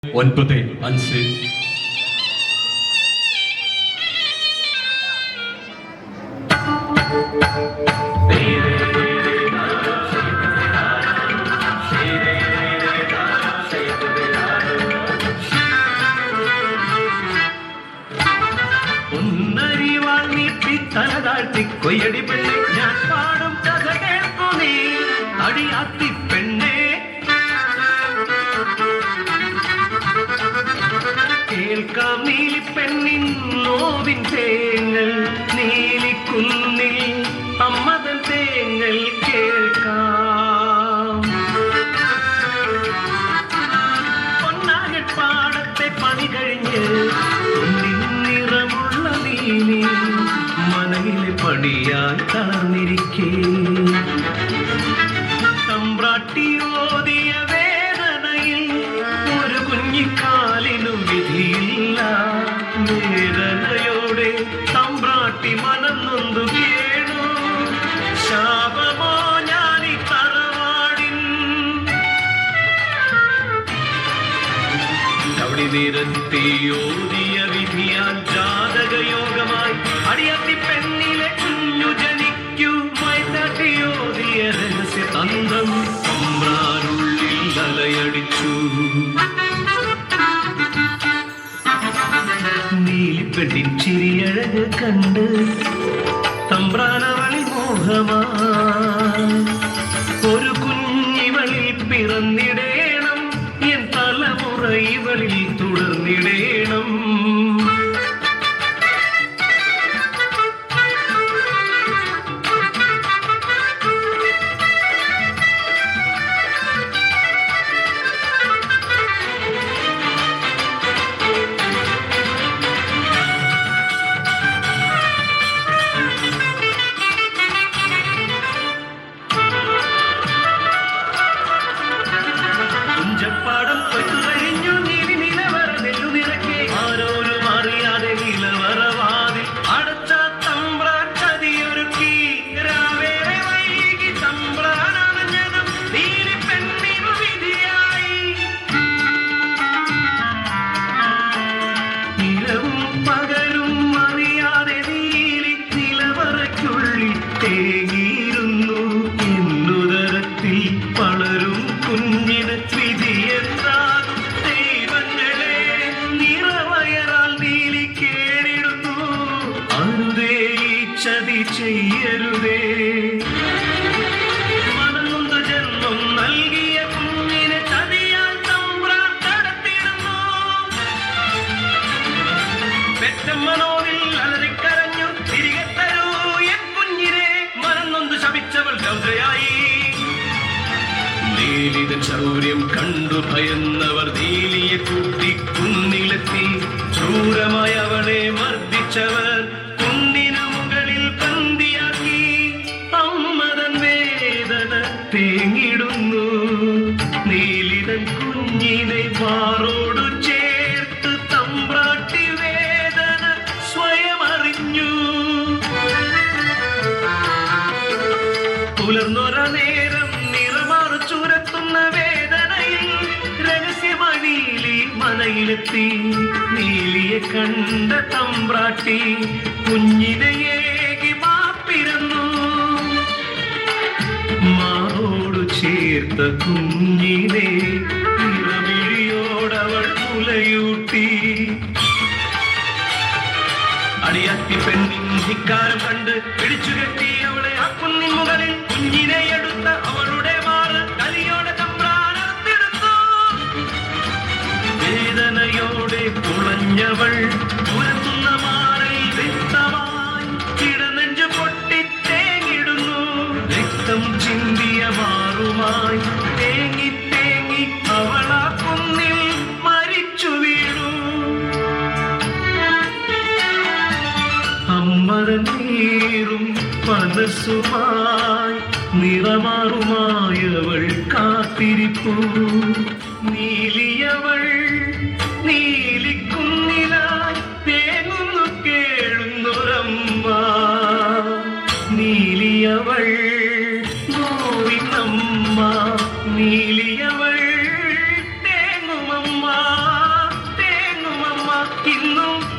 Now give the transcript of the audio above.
9:5 ഒന്നരിവാൾ നീട്ടി തലതാഴ്ത്തി കൊയ്യടി പെണ്ണെ ഞാൻ പാടും കഥ കേൾക്കു നീ അടിയാത്തി പെണ്ണെ കേൾക്കാം നീലിപ്പെണ്ണിൻ നോവിൻ തേങ്ങൽ നീലിക്കുന്നിൽ അമ്മതൻ തേങ്ങൽ കേൾക്കാം പൊന്നാകപ്പാടത്തെ പണി കഴിഞ്ഞ് നിറമുള്ള നീലി മനയിലെ പടിയാൽ തളർന്നിരിക്കേ തമ്പ്രാട്ടിയോതിയ വേദനയിൽ ഒരു കുഞ്ഞിക്കാലിനും വിധിയില്ല വേദനയോടെ തമ്പ്രാട്ടി മനന്നൊന്തു കേണു ശാപമോ ഞാനീ തറവാടിൻ കവടി നിരത്തിയോതിയ വിധിയാൽ ജാതകയോഗമായി അടിയത്തി പെണ്ണിലെ കുഞ്ഞു ജനിക്കൂ മൈതാട്ടിയോതിയ രഹസ്യ തന്ത്രം തമ്പ്രാനുള്ളിൽ അലയടിച്ചു നീലിപ്പെട്ടിൻ ചിരിയഴക് കണ്ട് തമ്പ്രാനവളിൽ മോഹമാ ഒരു കുഞ്ഞിവളിൽ പിറന്നിടേണം എൻ തലമുറ ഇവളിൽ തുടർന്നിടേണം പാടം കൊയ്ത്തു കഴിഞ്ഞു നീലി നിലവറ നെല്ലു നിറക്കെ ആരോരും അറിയാതെ നിലവറവാതിൽ അടച്ച തമ്പ്രാൻ ചതിയൊരുക്കി രാവേറെ വൈകി തമ്പ്രാനണഞ്ഞതും നീലി പെണ്ണിനു വിധിയായി നിലവും പകലും അറിയാതെ നീലി നിലവറയ്ക്കുള്ളിൽ തേങ്ങിയിരുന്നു എന്നുദരത്തിൽ വളരും കുഞ്ഞിന് വിധിയെന്താകും ദൈവങ്ങളെ നിറവയറാൽ നീലി കേടിടുന്നു അരുതേ ഈ ചതി ചെയ്യരുതേ മനംനൊന്ത് ജന്മം നൽകിയ കുഞ്ഞിനെ ചതിയാൽ തമ്പ്രാൻ കടത്തിടുന്നു പെറ്റമ്മനോവിൽ അലറിക്കരഞ്ഞു തിരികെ തരൂ എൻ കുഞ്ഞിനെ മനംനൊന്ത് ശപിച്ചവൾ ഗൗരയായി നീലിതൻ ശൗര്യം കണ്ടു ഭയന്നവർ നീലിയെ കൂട്ടി കുന്നിലെത്തി ക്രൂരമായി അവളെ മർദ്ദിച്ചവർ കുന്നിനു മുകളിൽ പന്തിയാക്കി അമ്മതൻ വേദന തേങ്ങിടുന്നു നീലിതൻ കുഞ്ഞിനെ മാറോടു ചേർത്ത് തമ്പ്രാട്ടി വേദന സ്വയം അറിഞ്ഞു പുലർന്നൊര നേരം ചുരത്തുന്ന വേദനയിൽ രഹസ്യമായി നീലി മനയിലെത്തി നീലിയെ കണ്ട തമ്പ്രാട്ടി കുഞ്ഞിനെയേകി മാപ്പിരുന്നു മാറോടു ചേർത്ത കുഞ്ഞിനെ ഇറവിളിയോടവൾ മുലയൂട്ടി അടിയത്തി പെണ്ണിൻ ധിക്കാരം കണ്ട് പിടിച്ചുകെട്ടി അവളെ ആ കുന്നിൻ മുകളിൽ കുഞ്ഞിനെ എടുത്ത അവളുടെ മാറ് കലിയോടെ തമ്പ്രാനെടുത്തു വേദനയോടെ പുളഞ്ഞവൾ പുരത്തുന്ന മാറിൽ വ്യക്തമായി കിടനെഞ്ചു പൊട്ടി തേങ്ങിടുന്നു രക്തം ചിന്തിയ മാറുമായി തേങ്ങി തേങ്ങി അവൾ ആ കുന്നിൽ മരിച്ചു വീണു അമ്മതൻ നീറും മനസ്സുമായി നിറമാറുമായവൾ കാത്തിരിപ്പു നീലിയവൾ നീലിക്കുന്നിലായി തേങ്ങുന്നു കേഴുന്നൊരമ്മ നീലിയവൾ നോവിനമ്മ നീലിയവൾ തേങ്ങുമമ്മ ഇന്നും